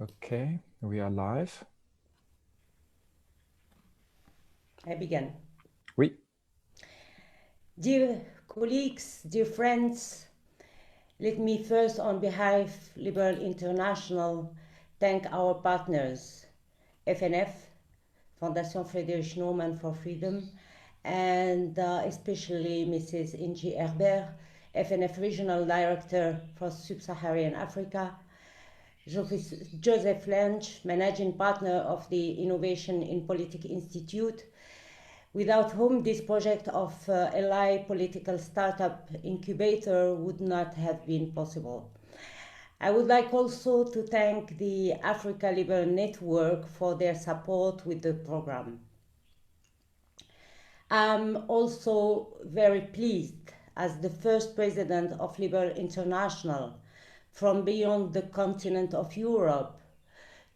Okay, we are live. I begin. Oui. Dear colleagues, dear friends, let me first, on behalf of Liberal International, thank our partners, FNF, Fondation Friedrich Naumann for Freedom, and especially Mrs. Ingi Herbert, FNF Regional Director for Sub-Saharan Africa, Joseph Lench, Managing Partner of the Innovation in Politics Institute, without whom this project of LI Political Startup Incubator would not have been possible. I would like also to thank the Africa Liberal Network for their support with the program. I'm also very pleased as the first president of Liberal International from beyond the continent of Europe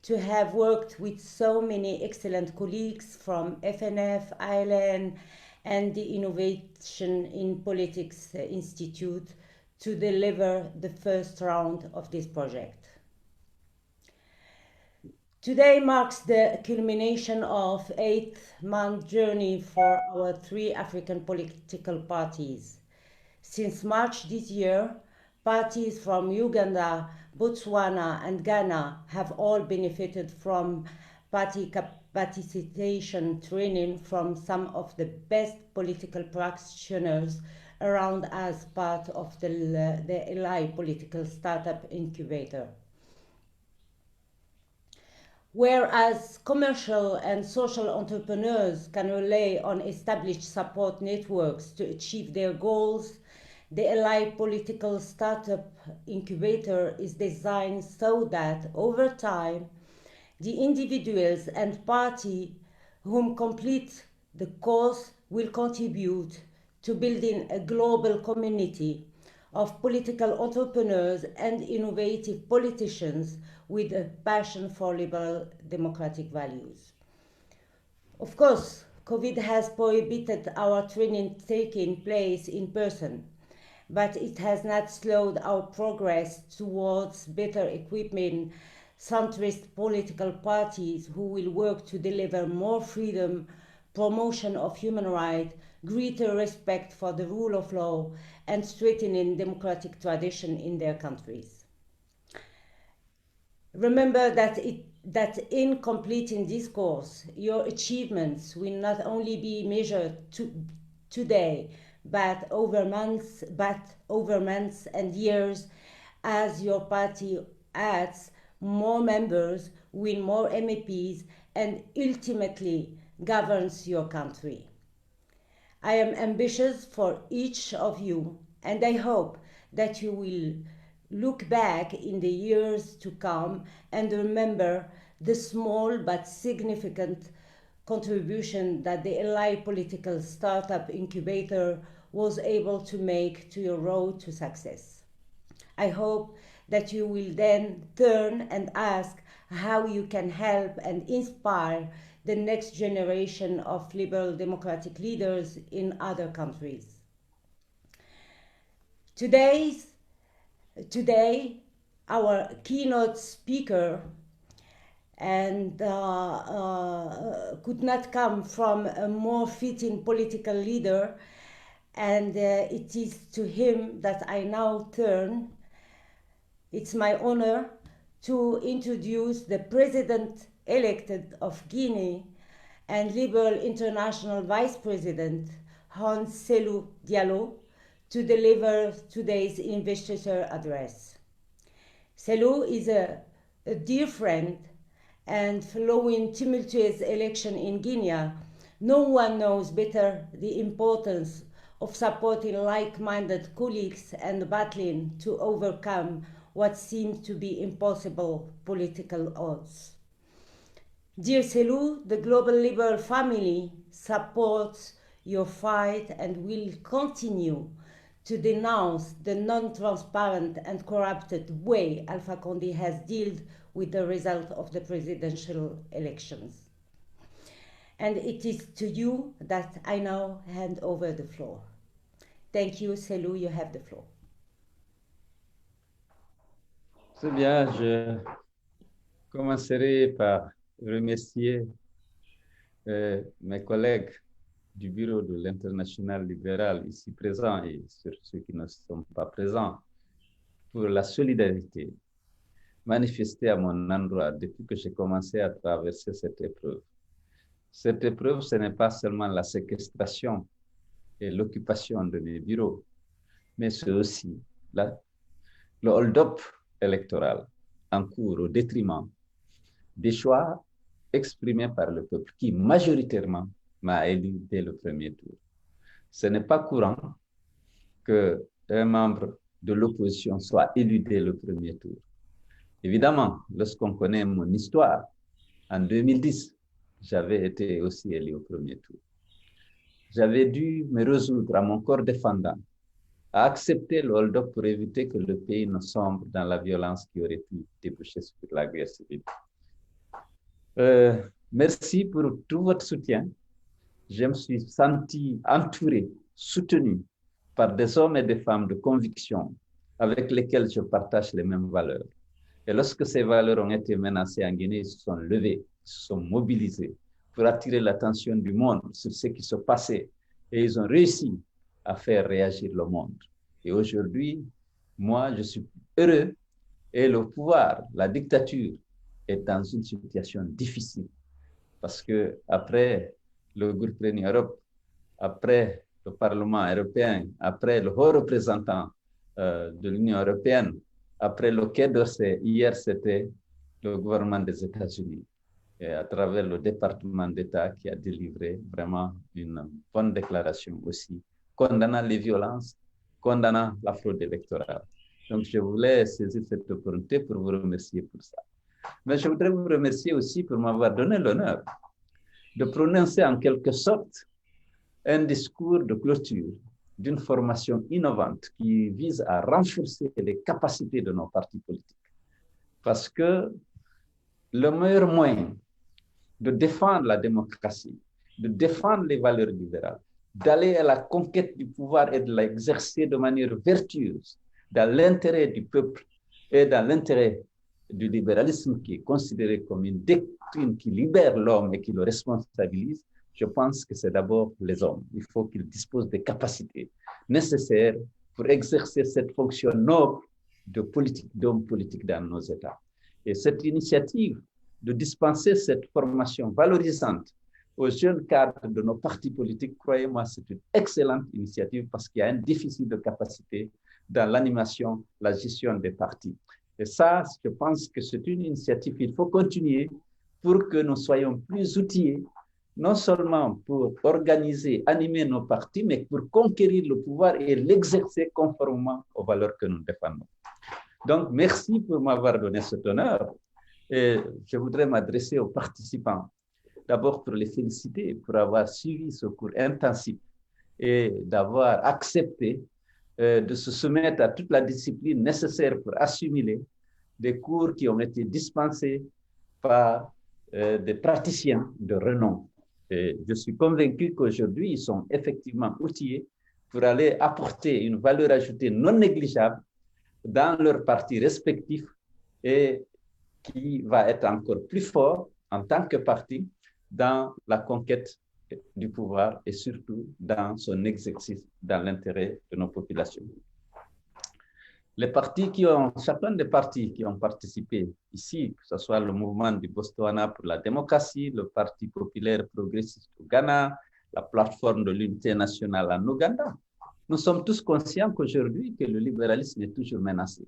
to have worked with so many excellent colleagues from FNF, ILN, and the Innovation in Politics Institute to deliver the first round of this project. Today marks the culmination of 8-month journey for our 3 African political parties. Since March this year, parties from Uganda, Botswana, and Ghana have all benefited from party participation training from some of the best political practitioners around as part of the LI Political Startup Incubator. Whereas commercial and social entrepreneurs can rely on established support networks to achieve their goals, the LI Political Startup Incubator is designed so that over time, the individuals and parties whom complete the course will contribute to building a global community of political entrepreneurs and innovative politicians with a passion for liberal democratic values. Of course, COVID has prohibited our training taking place in person, but it has not slowed our progress towards better equipping centrist political parties who will work to deliver more freedom, promotion of human rights, greater respect for the rule of law, and strengthening democratic tradition in their countries. Remember that in completing this course, your achievements will not only be measured today, but over months and years, as your party adds more members, win more MEPs, and ultimately governs your country. I am ambitious for each of you, and I hope that you will look back in the years to come and remember the small but significant contribution that the LI Political Startup Incubator was able to make to your road to success. I hope that you will then turn and ask how you can help and inspire the next generation of liberal democratic leaders in other countries. Today, our keynote speaker and could not come from a more fitting political leader, and it is to him that I now turn. It's my honor to introduce the President-elected of Guinea and Liberal International Vice President, Hans Selou Diallo, to deliver today's investiture address. Selou is a dear friend, and following tumultuous election in Guinea, no one knows better the importance of supporting like-minded colleagues and battling to overcome what seems to be impossible political odds. Dear Selou, the Global Liberal family supports your fight and will continue to denounce the non-transparent and corrupted way Alpha Condé has dealt with the result of the presidential elections. And it is to you that I now hand over the floor. Thank you, Selou, you have the floor. Très bien, commencerai par remercier mes collègues du bureau de l'Internationale libérale ici présents et sur ceux qui ne sont pas présents pour la solidarité manifestée à mon endroit depuis que j'ai commencé à traverser cette épreuve. Cette épreuve, ce n'est pas seulement la séquestration et l'occupation de mes bureaux, mais c'est aussi le hold-up électoral en cours au détriment des choix exprimés par le peuple qui majoritairement m'a élu dès le premier tour. Ce n'est pas courant qu'un membre de l'opposition soit élu dès le premier tour. Évidemment, lorsqu'on connaît mon histoire, en 2010, j'avais été aussi élu au premier tour. J'avais dû me résoudre à mon corps défendant à accepter le hold-up pour éviter que le pays ne sombre dans la violence qui aurait pu déboucher sur la guerre civile. Merci pour tout votre soutien. Je me suis senti entouré, soutenu par des hommes et des femmes de conviction avec lesquels je partage les mêmes valeurs. Et lorsque ces valeurs ont été menacées en Guinée, ils se sont levés, ils se sont mobilisés pour attirer l'attention du monde sur ce qui se passait. Et ils ont réussi à faire réagir le monde. Et aujourd'hui, moi, je suis heureux et le pouvoir, la dictature, est dans une situation difficile. Parce que après le groupe Réunion Europe, après le Parlement européen, après le haut représentant de l'Union européenne, après le Quai d'Orsay, hier c'était le gouvernement des États-Unis, et à travers le département d'État qui a délivré vraiment une bonne déclaration aussi, condamnant les violences, condamnant la fraude électorale. Donc je voulais saisir cette opportunité pour vous remercier pour ça. Mais je voudrais vous remercier aussi pour m'avoir donné l'honneur de prononcer en quelque sorte un discours de clôture d'une formation innovante qui vise à renforcer les capacités de nos partis politiques. Parce que le meilleur moyen de défendre la démocratie, de défendre les valeurs libérales, d'aller à la conquête du pouvoir et de l'exercer de manière vertueuse dans l'intérêt du peuple et dans l'intérêt du libéralisme qui est considéré comme une doctrine qui libère l'homme et qui le responsabilise, je pense que c'est d'abord les hommes. Il faut qu'ils disposent des capacités nécessaires pour exercer cette fonction noble de politique, d'homme politique dans nos États. Et cette initiative de dispenser cette formation valorisante aux jeunes cadres de nos partis politiques, croyez-moi, c'est une excellente initiative parce qu'il y a un déficit de capacité dans l'animation, la gestion des partis. Et ça, je pense que c'est une initiative qu'il faut continuer pour que nous soyons plus outillés, non seulement pour organiser, animer nos partis, mais pour conquérir le pouvoir et l'exercer conformément aux valeurs que nous défendons. Donc, merci pour m'avoir donné cet honneur. Et je voudrais m'adresser aux participants, d'abord pour les féliciter pour avoir suivi ce cours intensif et d'avoir accepté de se soumettre à toute la discipline nécessaire pour assimiler des cours qui ont été dispensés par des praticiens de renom. Et je suis convaincu qu'aujourd'hui, ils sont effectivement outillés pour aller apporter une valeur ajoutée non négligeable dans leurs partis respectifs et qui va être encore plus fort en tant que parti dans la conquête du pouvoir et surtout dans son exercice dans l'intérêt de nos populations. Les partis chacun des partis qui ont participé ici, que ce soit le mouvement du Botswana pour la démocratie, le Parti populaire progressiste au Ghana, la plateforme de l'unité nationale en Ouganda, nous sommes tous conscients qu'aujourd'hui, que le libéralisme est toujours menacé.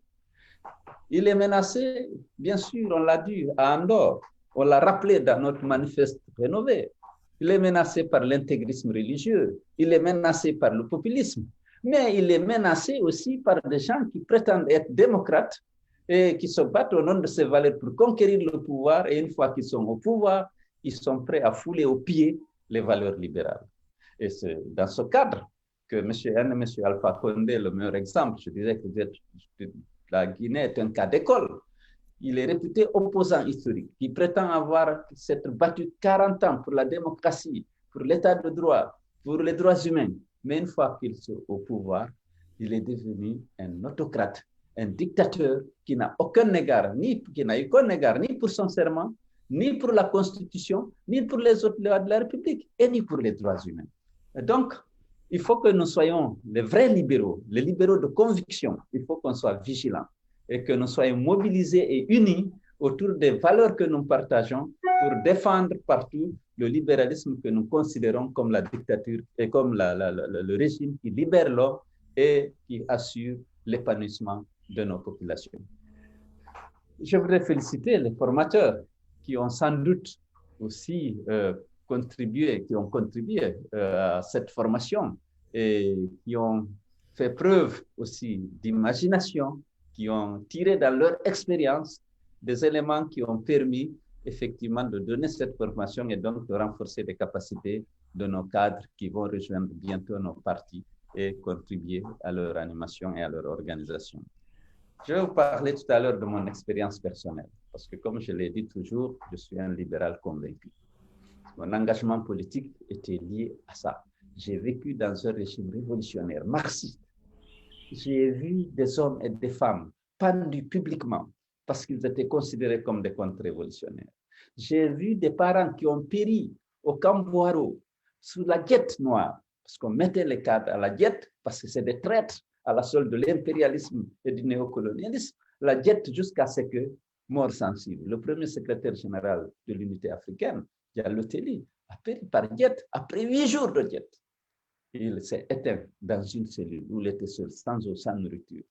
Il est menacé, bien sûr, on l'a dit à Andorre, on l'a rappelé dans notre manifeste rénové. Il est menacé par l'intégrisme religieux, il est menacé par le populisme, mais il est menacé aussi par des gens qui prétendent être démocrates et qui se battent au nom de ces valeurs pour conquérir le pouvoir, et une fois qu'ils sont au pouvoir, ils sont prêts à fouler aux pieds les valeurs libérales. Et c'est dans ce cadre que M. Alpha Condé est le meilleur exemple. Je dirais que la Guinée est un cas d'école. Il est réputé opposant historique, qui prétend avoir s'être battu 40 ans pour la démocratie, pour l'état de droit, pour les droits humains. Mais une fois qu'il est au pouvoir, il est devenu un autocrate, un dictateur qui n'a aucun égard, qui n'a eu aucun égard, ni pour son serment, ni pour la Constitution, ni pour les autres lois de la République, et ni pour les droits humains. Et donc, il faut que nous soyons les vrais libéraux, les libéraux de conviction. Il faut qu'on soit vigilants et que nous soyons mobilisés et unis autour des valeurs que nous partageons pour défendre partout le libéralisme que nous considérons comme la dictature et comme le régime qui libère l'homme et qui assure l'épanouissement de nos populations. Je voudrais féliciter les formateurs qui ont sans doute aussi qui ont contribué à cette formation et qui ont fait preuve aussi d'imagination, qui ont tiré dans leur expérience des éléments qui ont permis effectivement de donner cette formation et donc de renforcer les capacités de nos cadres qui vont rejoindre bientôt nos partis et contribuer à leur animation et à leur organisation. Je vais vous parler tout à l'heure de mon expérience personnelle, parce que comme je l'ai dit toujours, je suis un libéral convaincu. Mon engagement politique était lié à ça. J'ai vécu dans un régime révolutionnaire, marxiste. J'ai vu des hommes et des femmes pendus publiquement parce qu'ils étaient considérés comme des contre-révolutionnaires. J'ai vu des parents qui ont péri au Camp Boiro sous la guette noire, parce qu'on mettait les cadres à la guette, parce que c'est des traîtres à la solde de l'impérialisme et du néocolonialisme, la guette jusqu'à ce que, mort sensible, le premier secrétaire général de l'unité africaine, Diallo Telli, a péri par guette après 8 jours de guette. Il s'est éteint dans une cellule où il était seul, sans eau, sans nourriture.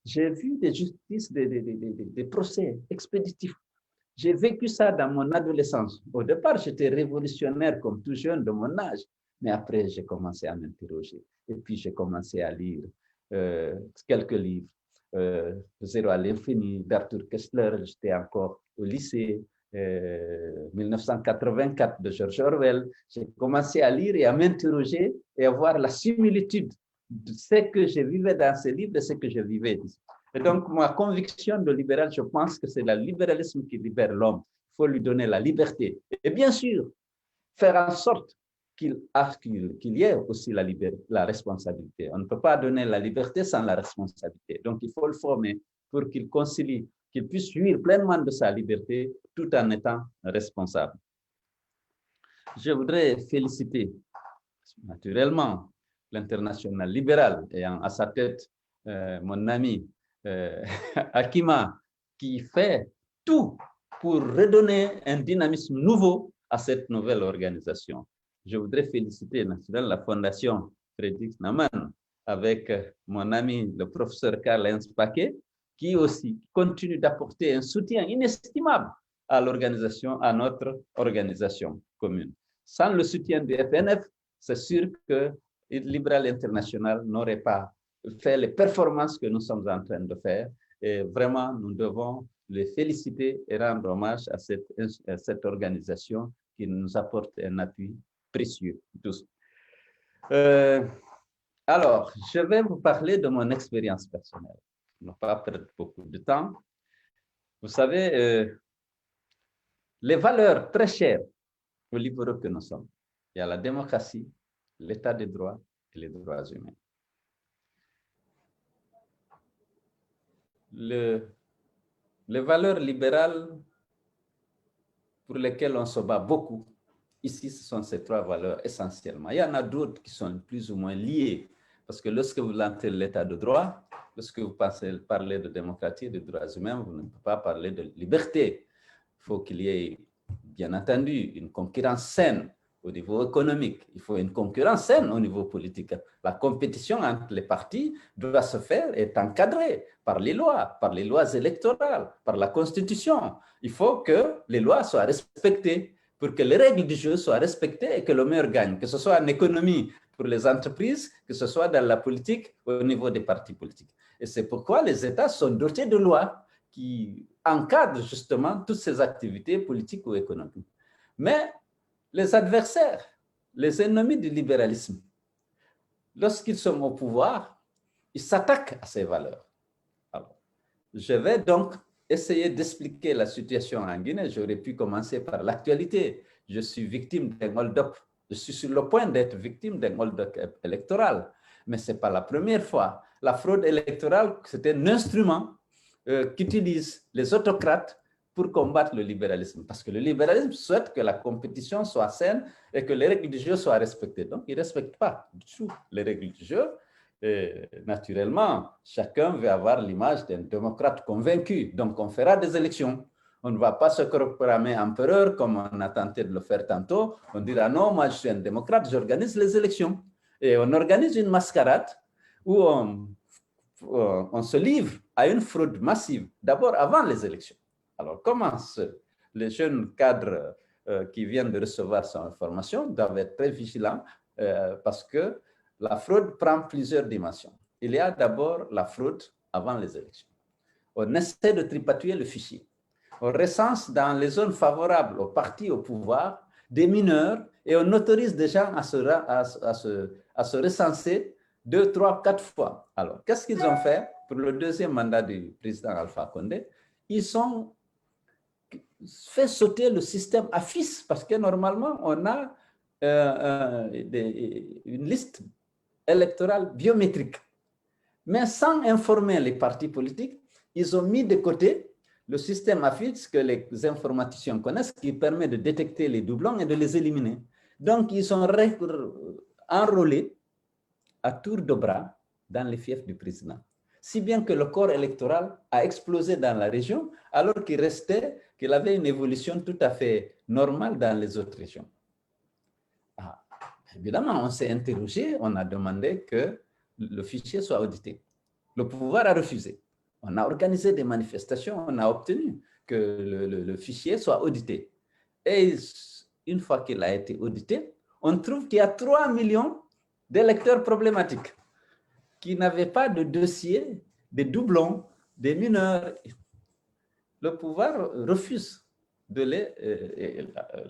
J'ai vu des justices, des procès expéditifs. J'ai vécu ça dans mon adolescence. Au départ, j'étais révolutionnaire comme tout jeune de mon âge, mais après, j'ai commencé à m'interroger. Et puis, j'ai commencé à lire quelques livres. Zéro à l'infini d'Arthur Koestler, j'étais encore au lycée. 1984 de George Orwell, j'ai commencé à lire et à m'interroger et à voir la similitude de ce que je vivais dans ces livres et ce que je vivais ici. Et donc, ma conviction de libéral, je pense que c'est le libéralisme qui libère l'homme. Il faut lui donner la liberté. Et bien sûr, faire en sorte qu'il y ait aussi la responsabilité. On ne peut pas donner la liberté sans la responsabilité. Donc, il faut le former pour qu'il concilie, qu'il puisse jouir pleinement de sa liberté tout en étant responsable. Je voudrais féliciter naturellement l'international libéral ayant à sa tête mon ami Akima qui fait tout pour redonner un dynamisme nouveau à cette nouvelle organisation. Je voudrais féliciter naturellement la Fondation Frédéric Naumann avec mon ami le professeur Karl-Heinz Paquet qui aussi continue d'apporter un soutien inestimable à l'organisation, à notre organisation commune. Sans le soutien du FNF, c'est sûr que Libéral International n'aurait pas fait les performances que nous sommes en train de faire. Et vraiment, nous devons les féliciter et rendre hommage à cette organisation qui nous apporte un appui précieux. Tous. Alors, je vais vous parler de mon expérience personnelle. Ne pas perdre beaucoup de temps. Vous savez, les valeurs très chères aux libéraux que nous sommes, il y a la démocratie, l'état de droit et les droits humains. Les valeurs libérales pour lesquelles on se bat beaucoup, ici, ce sont ces 3 valeurs essentiellement. Il y en a d'autres qui sont plus ou moins liées, parce que lorsque vous entrez l'état de droit, lorsque vous parlez de démocratie et de droits humains, vous ne pouvez pas parler de liberté. Il faut qu'il y ait, bien entendu, une concurrence saine au niveau économique. Il faut une concurrence saine au niveau politique. La compétition entre les partis doit se faire et être encadrée par les lois électorales, par la Constitution. Il faut que les lois soient respectées pour que les règles du jeu soient respectées et que le meilleur gagne, que ce soit en économie pour les entreprises, que ce soit dans la politique au niveau des partis politiques. Et c'est pourquoi les États sont dotés de lois qui encadrent justement toutes ces activités politiques ou économiques. Mais les adversaires, les ennemis du libéralisme, lorsqu'ils sont au pouvoir, ils s'attaquent à ces valeurs. Alors, je vais donc essayer d'expliquer la situation en Guinée. J'aurais pu commencer par l'actualité. Je suis victime d'un hold-up. Je suis sur le point d'être victime d'un hold-up électoral. Mais ce n'est pas la première fois. la fraude électorale, c'était un instrument qu'utilisent les autocrates pour combattre le libéralisme. Parce que le libéralisme souhaite que la compétition soit saine et que les règles du jeu soient respectées. Donc, ils ne respectent pas du tout les règles du jeu. Et naturellement, chacun veut avoir l'image d'un démocrate convaincu. Donc, on fera des élections. On ne va pas se proclamer empereur comme on a tenté de le faire tantôt. On dira non, moi je suis un démocrate, j'organise les élections. Et on organise une mascarade où on se livre à une fraude massive, d'abord avant les élections. Alors, comment les jeunes cadres qui viennent de recevoir son information doivent être très vigilants parce que la fraude prend plusieurs dimensions. Il y a d'abord la fraude avant les élections. On essaie de tripatouiller le fichier. On recense dans les zones favorables aux partis au pouvoir des mineurs et on autorise des gens à se recenser 2, 3, 4 fois. Alors, qu'est-ce qu'ils ont fait pour le deuxième mandat du président Alpha Condé? Ils ont fait sauter le système AFIS parce que normalement, on a une liste électorale biométrique. Mais sans informer les partis politiques, ils ont mis de côté le système AFIS que les informaticiens connaissent qui permet de détecter les doublons et de les éliminer. Donc, ils sont enrôlés à tour de bras dans les fiefs du président. Si bien que le corps électoral a explosé dans la région, alors qu'il avait une évolution tout à fait normale dans les autres régions. Ah, évidemment, on s'est interrogé, on a demandé que le fichier soit audité. Le pouvoir a refusé. On a organisé des manifestations, on a obtenu que le fichier soit audité. Et une fois qu'il a été audité, on trouve qu'il y a 3 millions d'électeurs problématiques qui n'avaient pas de dossier, des doublons, des mineurs. Le pouvoir refuse de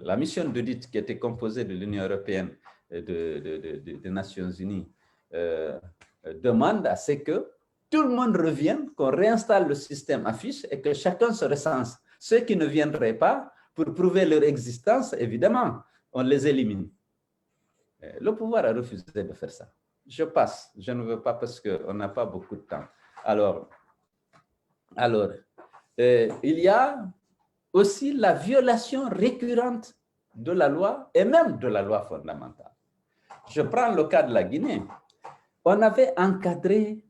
la mission d'audit qui était composée de l'Union européenne et des Nations unies demande à ce que tout le monde revienne, qu'on réinstalle le système AFIS et que chacun se recense. Ceux qui ne viendraient pas, pour prouver leur existence, évidemment, on les élimine. Le pouvoir a refusé de faire ça. Je passe, je ne veux pas parce qu'on n'a pas beaucoup de temps. Alors, il y a aussi la violation récurrente de la loi et même de la loi fondamentale. Je prends le cas de la Guinée. On avait encadré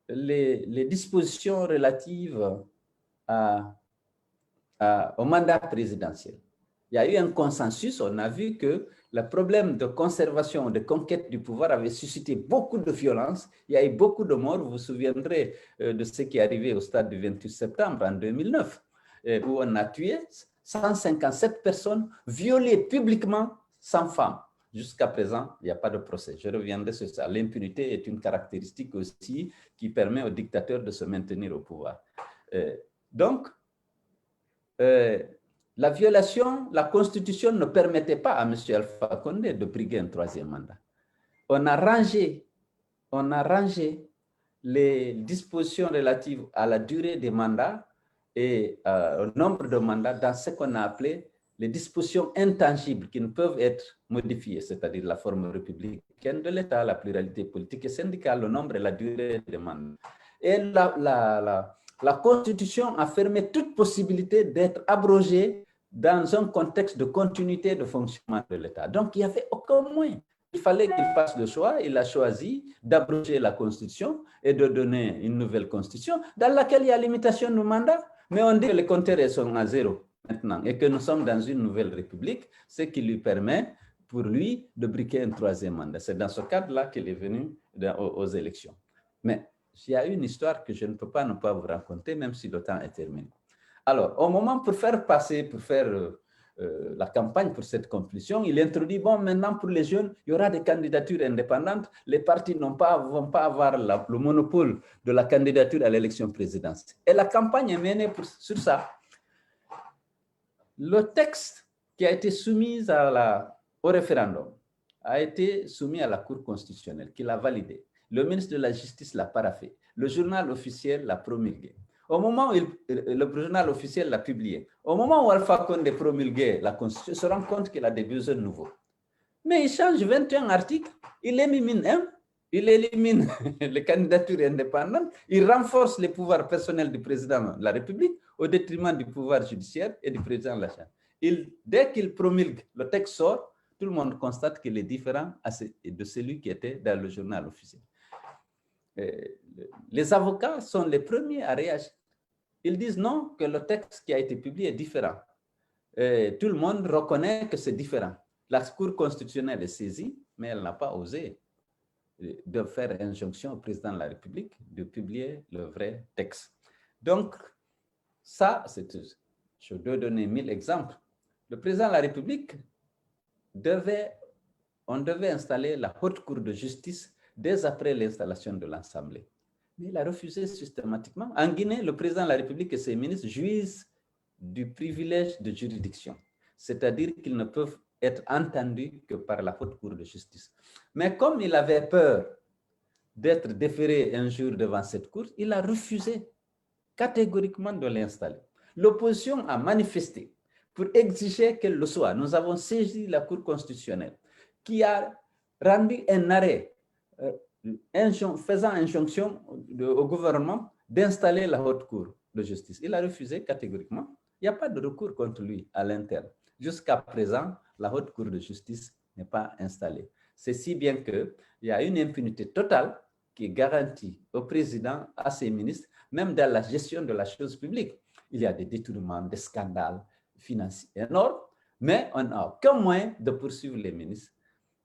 les dispositions relatives au mandat présidentiel. Il y a eu un consensus, on a vu que le problème de conservation, de conquête du pouvoir avait suscité beaucoup de violence. Il y a eu beaucoup de morts. Vous vous souviendrez de ce qui est arrivé au stade du 28 septembre en 2009, où on a tué 157 personnes, violées publiquement, sans femmes. Jusqu'à présent, il n'y a pas de procès. Je reviendrai sur ça. L'impunité est une caractéristique aussi qui permet aux dictateurs de se maintenir au pouvoir. Donc, la violation, la Constitution ne permettait pas à M. Alpha Condé de briguer un troisième mandat. On a rangé les dispositions relatives à la durée des mandats et au nombre de mandats dans ce qu'on a appelé les dispositions intangibles qui ne peuvent être modifiées, c'est-à-dire la forme républicaine de l'État, la pluralité politique et syndicale, le nombre et la durée des mandats. Et la Constitution a fermé toute possibilité d'être abrogée dans un contexte de continuité de fonctionnement de l'État. Donc, il n'y avait aucun moyen. Il fallait qu'il fasse le choix. Il a choisi d'abroger la Constitution et de donner une nouvelle Constitution dans laquelle il y a limitation de mandat. Mais on dit que les compteurs sont à 0 maintenant et que nous sommes dans une nouvelle République, ce qui lui permet, pour lui, de briquer un troisième mandat. C'est dans ce cadre-là qu'il est venu aux élections. Mais il y a une histoire que je ne peux pas ne pas vous raconter, même si le temps est terminé. Alors, au moment pour faire la campagne pour cette conclusion, il introduit, bon, maintenant pour les jeunes, il y aura des candidatures indépendantes, les partis ne vont pas avoir le monopole de la candidature à l'élection présidentielle. Et la campagne est menée sur ça. Le texte qui a été soumis au référendum a été soumis à la Cour constitutionnelle, qui l'a validé. Le ministre de la Justice l'a paraphé. Le journal officiel l'a promulgué. Au moment où le journal officiel l'a publié, au moment où Alpha Condé promulguait la Constitution, il se rend compte qu'il a des besoins nouveaux. Mais il change 21 articles, il élimine un il élimine les candidatures indépendantes, il renforce les pouvoirs personnels du président de la République au détriment du pouvoir judiciaire et du président de la Chambre. Dès qu'il promulgue, le texte sort, tout le monde constate qu'il est différent de celui qui était dans le journal officiel. Les avocats sont les premiers à réagir. Ils disent non, que le texte qui a été publié est différent. Tout le monde reconnaît que c'est différent. La Cour constitutionnelle est saisie, mais elle n'a pas osé de faire injonction au président de la République de publier le vrai texte. Donc, ça, je dois donner 1000 exemples. Le président de la République on devait installer la Haute Cour de justice dès après l'installation de l'Assemblée. Mais il a refusé systématiquement. En Guinée, le président de la République et ses ministres jouissent du privilège de juridiction, c'est-à-dire qu'ils ne peuvent être entendus que par la Haute Cour de justice. Mais comme il avait peur d'être déféré un jour devant cette cour, il a refusé catégoriquement de l'installer. L'opposition a manifesté pour exiger qu'elle le soit. Nous avons saisi la Cour constitutionnelle qui a rendu un arrêt faisant injonction au gouvernement d'installer la Haute Cour de justice. Il a refusé catégoriquement. Il n'y a pas de recours contre lui à l'interne. Jusqu'à présent, la Haute Cour de justice n'est pas installée. C'est si bien qu'il y a une impunité totale qui est garantie au président, à ses ministres, même dans la gestion de la chose publique. Il y a des détournements, des scandales financiers énormes, mais on n'a aucun moyen de poursuivre les ministres.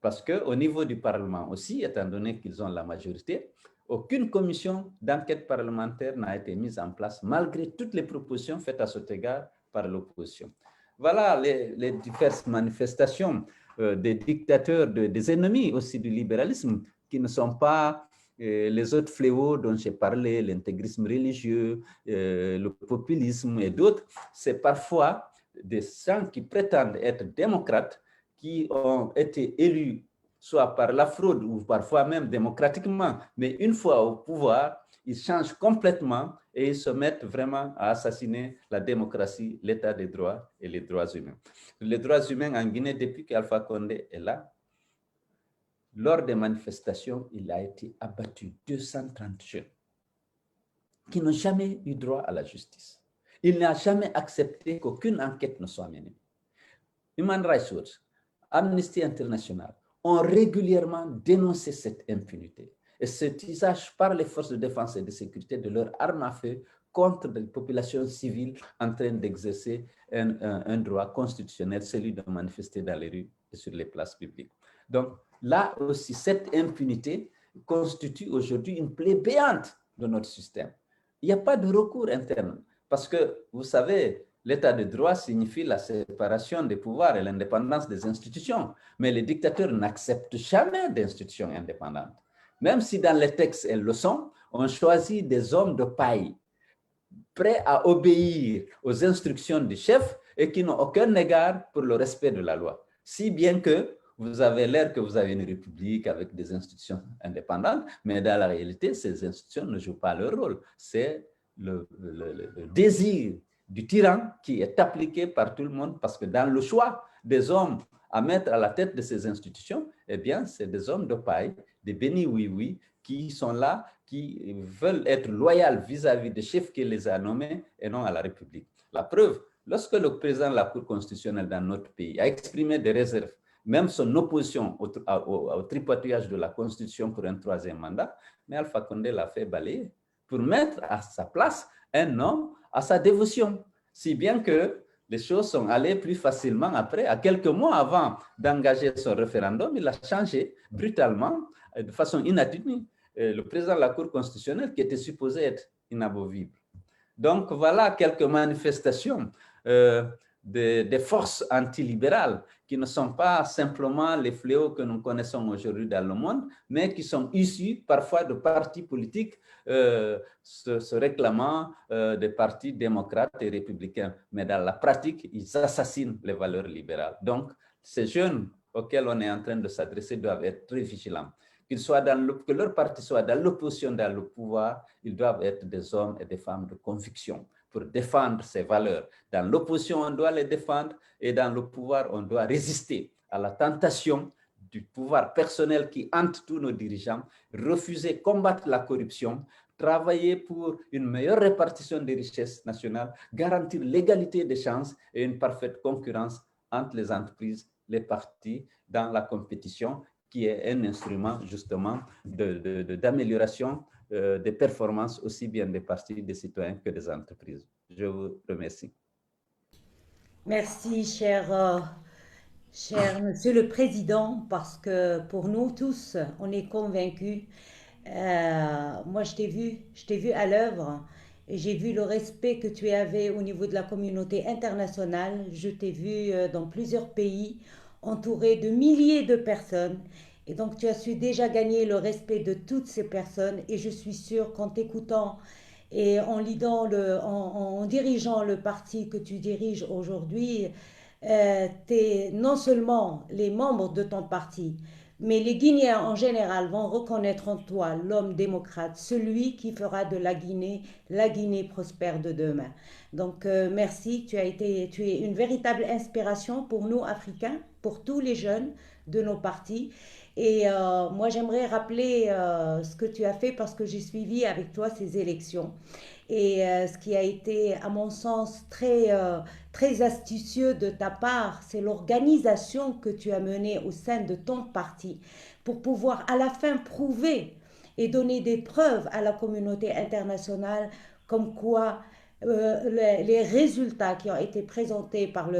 Parce qu'au niveau du Parlement aussi, étant donné qu'ils ont la majorité, aucune commission d'enquête parlementaire n'a été mise en place, malgré toutes les propositions faites à cet égard par l'opposition. Voilà les diverses manifestations des dictateurs, des ennemis aussi du libéralisme, qui ne sont pas les autres fléaux dont j'ai parlé, l'intégrisme religieux, le populisme et d'autres. C'est parfois des gens qui prétendent être démocrates, qui ont été élus soit par la fraude ou parfois même démocratiquement, mais une fois au pouvoir, ils changent complètement et ils se mettent vraiment à assassiner la démocratie, l'état des droits et les droits humains. Les droits humains en Guinée, depuis qu'Alpha Condé est là, lors des manifestations, il a été abattu 230 jeunes qui n'ont jamais eu droit à la justice. Il n'a jamais accepté qu'aucune enquête ne soit menée. Human Rights Watch, Amnesty International ont régulièrement dénoncé cette impunité et cet usage par les forces de défense et de sécurité de leurs armes à feu contre des populations civiles en train d'exercer un droit constitutionnel, celui de manifester dans les rues et sur les places publiques. Donc là aussi, cette impunité constitue aujourd'hui une plaie béante de notre système. Il n'y a pas de recours interne parce que, vous savez, l'état de droit signifie la séparation des pouvoirs et l'indépendance des institutions. Mais les dictateurs n'acceptent jamais d'institutions indépendantes. Même si dans les textes elles le sont, on choisit des hommes de paille, prêts à obéir aux instructions du chef et qui n'ont aucun égard pour le respect de la loi. Si bien que vous avez l'air que vous avez une république avec des institutions indépendantes, mais dans la réalité, ces institutions ne jouent pas leur rôle. C'est le désir du tyran qui est appliqué par tout le monde, parce que dans le choix des hommes à mettre à la tête de ces institutions, eh bien, c'est des hommes de paille, des bénis oui-oui, qui sont là, qui veulent être loyaux vis-à-vis des chefs qui les a nommés et non à la République. La preuve, lorsque le président de la Cour constitutionnelle dans notre pays a exprimé des réserves, même son opposition au tripatouillage de la Constitution pour un troisième mandat, mais Alpha Condé l'a fait balayer pour mettre à sa place un homme à sa dévotion, si bien que les choses sont allées plus facilement après. À quelques mois avant d'engager son référendum, il a changé brutalement, de façon inattendue, le président de la Cour constitutionnelle qui était supposé être inamovible. Donc voilà quelques manifestations des forces antilibérales qui ne sont pas simplement les fléaux que nous connaissons aujourd'hui dans le monde, mais qui sont issus parfois de partis politiques se réclamant des partis démocrates et républicains. Mais dans la pratique, ils assassinent les valeurs libérales. Donc, ces jeunes auxquels on est en train de s'adresser doivent être très vigilants. Que leur parti soit dans l'opposition, dans le pouvoir, ils doivent être des hommes et des femmes de conviction pour défendre ces valeurs. Dans l'opposition, on doit les défendre et dans le pouvoir, on doit résister à la tentation du pouvoir personnel qui hante tous nos dirigeants, refuser, combattre la corruption, travailler pour une meilleure répartition des richesses nationales, garantir l'égalité des chances et une parfaite concurrence entre les entreprises, les partis dans la compétition, qui est un instrument justement d'amélioration des performances aussi bien des partis, des citoyens que des entreprises. Je vous remercie. Merci, cher Monsieur le Président, parce que pour nous tous, on est convaincus. Moi, je t'ai vu à l'œuvre et j'ai vu le respect que tu avais au niveau de la communauté internationale. Je t'ai vu dans plusieurs pays, entouré de milliers de personnes. Et donc, tu as su déjà gagner le respect de toutes ces personnes. Et je suis sûre qu'en t'écoutant et en dirigeant le parti que tu diriges aujourd'hui, non seulement les membres de ton parti, mais les Guinéens en général vont reconnaître en toi l'homme démocrate, celui qui fera de la Guinée prospère de demain. Donc merci, tu es une véritable inspiration pour nous Africains, pour tous les jeunes de nos partis. Et moi j'aimerais rappeler ce que tu as fait parce que j'ai suivi avec toi ces élections. Et ce qui a été, à mon sens, très astucieux de ta part, c'est l'organisation que tu as menée au sein de ton parti pour pouvoir à la fin prouver et donner des preuves à la communauté internationale comme quoi les résultats qui ont été présentés par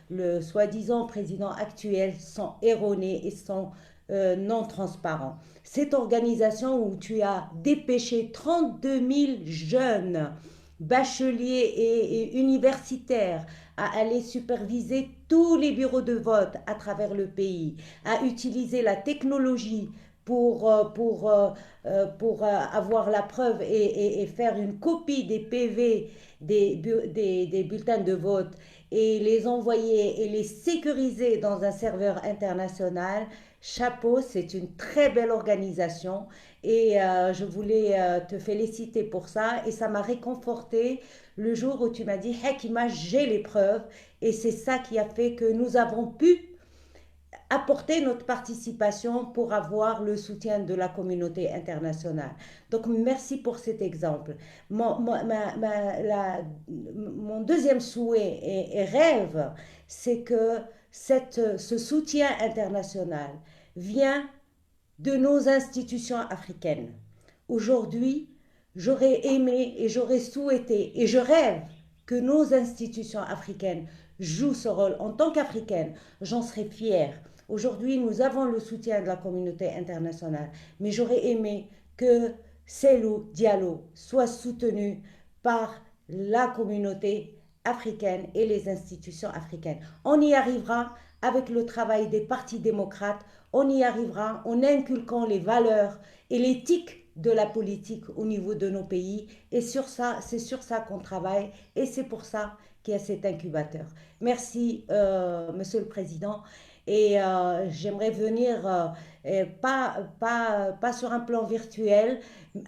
le soi-disant président actuel sont erronés et sont non transparents. Cette organisation où tu as dépêché 32 000 jeunes bacheliers et universitaires à aller superviser tous les bureaux de vote à travers le pays, à utiliser la technologie pour avoir la preuve et faire une copie des PV des bulletins de vote et les envoyer et les sécuriser dans un serveur international. Chapeau, c'est une très belle organisation et je voulais te féliciter pour ça et ça m'a réconforté le jour où tu m'as dit Hakima, j'ai les preuves et c'est ça qui a fait que nous avons pu apporter notre participation pour avoir le soutien de la communauté internationale. Donc, merci pour cet exemple. Mon deuxième souhait et rêve, c'est que ce soutien international vient de nos institutions africaines. Aujourd'hui, j'aurais aimé et j'aurais souhaité et je rêve que nos institutions africaines jouent ce rôle. En tant qu'Africaine, j'en serais fière. Aujourd'hui, nous avons le soutien de la communauté internationale, mais j'aurais aimé que Cellou Diallo soit soutenu par la communauté africaine et les institutions africaines. On y arrivera avec le travail des partis démocrates, on y arrivera en inculquant les valeurs et l'éthique de la politique au niveau de nos pays. Et c'est sur ça qu'on travaille et c'est pour ça qu'il y a cet incubateur. Merci, Monsieur le Président. Et j'aimerais venir, pas sur un plan virtuel,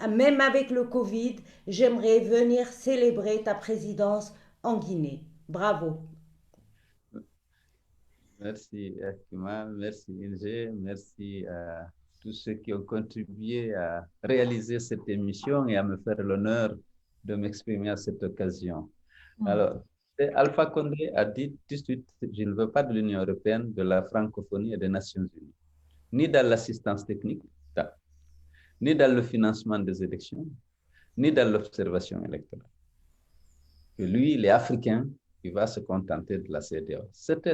même avec le Covid, j'aimerais venir célébrer ta présidence en Guinée. Bravo. Merci Akima, merci Inge, merci à tous ceux qui ont contribué à réaliser cette émission et à me faire l'honneur de m'exprimer à cette occasion. Alors, Alpha Condé a dit tout de suite, je ne veux pas de l'Union européenne, de la francophonie et des Nations unies, ni dans l'assistance technique, ni dans le financement des élections, ni dans l'observation électorale. Que lui, il est africain, il va se contenter de la CEDEAO. C'était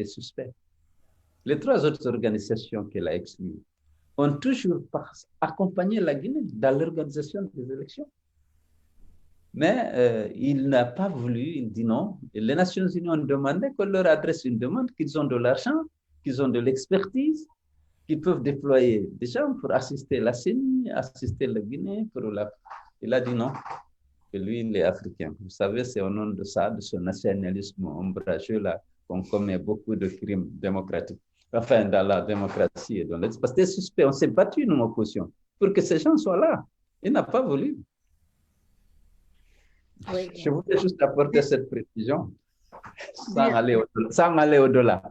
suspect. Les trois autres organisations qu'elle a exclues ont toujours accompagné la Guinée dans l'organisation des élections. Mais il n'a pas voulu, il dit non. Et les Nations Unies ont demandé qu'on leur adresse une demande, qu'ils ont de l'argent, qu'ils ont de l'expertise, qu'ils peuvent déployer des gens pour assister la CENI, assister la Guinée. Il a dit non, que lui, il est africain. Vous savez, c'est au nom de ça, de ce nationalisme ombrageux là, qu'on commet beaucoup de crimes démocratiques. Enfin, dans la démocratie et dans parce que c'était suspect. On s'est battu, nous, opposition, pour que ces gens soient là. Il n'a pas voulu. Oui. Je voulais juste apporter cette précision sans aller au-delà.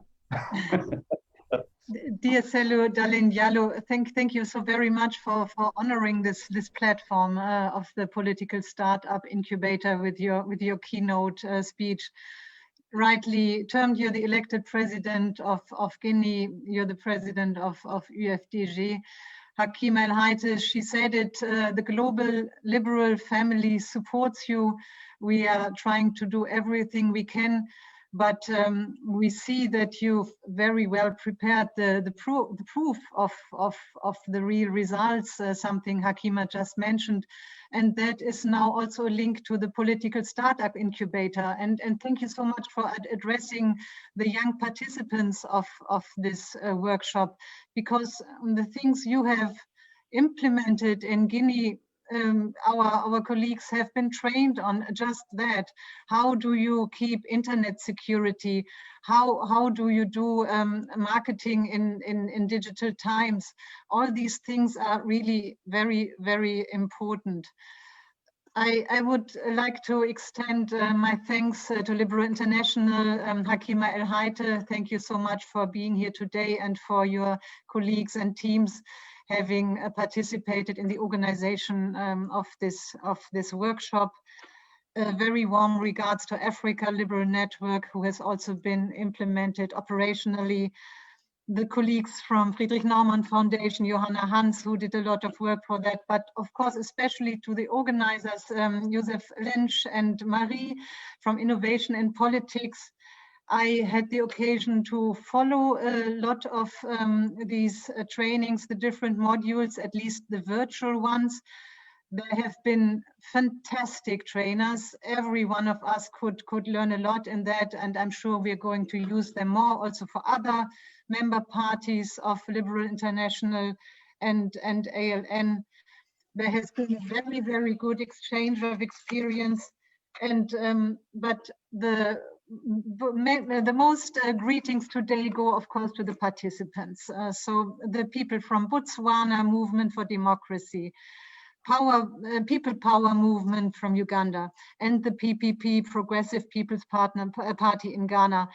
Dear Selou Dalein Diallo, thank you so very much for honoring this platform of the political startup incubator with your keynote speech. Rightly termed, you're the elected president of Guinea. You're the president of UFDG. Hakima El Haite, she said it, the global liberal family supports you. We are trying to do everything we can, but we see that you've very well prepared the proof of the real results, something Hakima just mentioned. And that is now also a link to the political startup incubator. And thank you so much for addressing the young participants of this workshop, because the things you have implemented in Guinea, our colleagues have been trained on just that. How do you keep internet security? How do you do marketing in digital times? All these things are really very, very important. I would like to extend my thanks to Liberal International, Hakima El Haite. Thank you so much for being here today, and for your colleagues and teams having participated in the organization of this workshop. Very warm regards to Africa Liberal Network, who has also been implemented operationally. The colleagues from Friedrich Naumann Foundation, Johanna Hans, who did a lot of work for that, but of course, especially to the organizers, Josef Lynch and Marie from Innovation in Politics. I had the occasion to follow a lot of these trainings, the different modules, at least the virtual ones. There have been fantastic trainers. Every one of us could learn a lot in that, and I'm sure we're going to use them more also for other member parties of Liberal International and ALN. There has been a very, very good exchange of experience, and but the most greetings today go, of course, to the participants. So the people from Botswana, Movement for Democracy, People Power Movement from Uganda, and the PPP, Progressive People's Party in Ghana.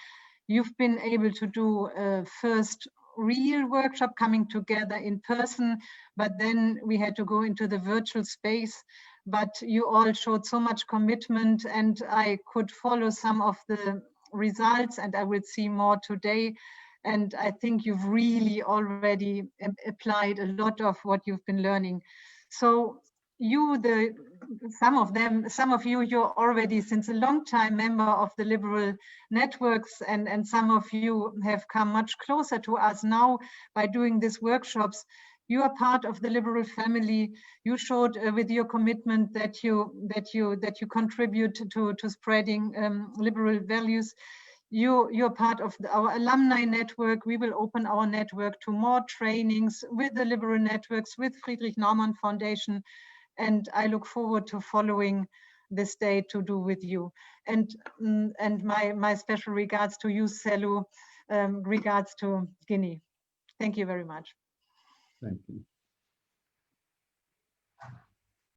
You've been able to do a first real workshop coming together in person, but then we had to go into the virtual space. But you all showed so much commitment, and I could follow some of the results, and I will see more today. And I think you've really already applied a lot of what you've been learning. So some of you, you're already since a long time member of the liberal networks, and some of you have come much closer to us now by doing these workshops. You are part of the liberal family. You showed with your commitment that you contribute to spreading liberal values. You're part of our alumni network. We will open our network to more trainings with the liberal networks, with Friedrich Naumann Foundation, and I look forward to following this day to do with you. And my special regards to you, Selou, regards to Guinea. Thank you very much. Thank you.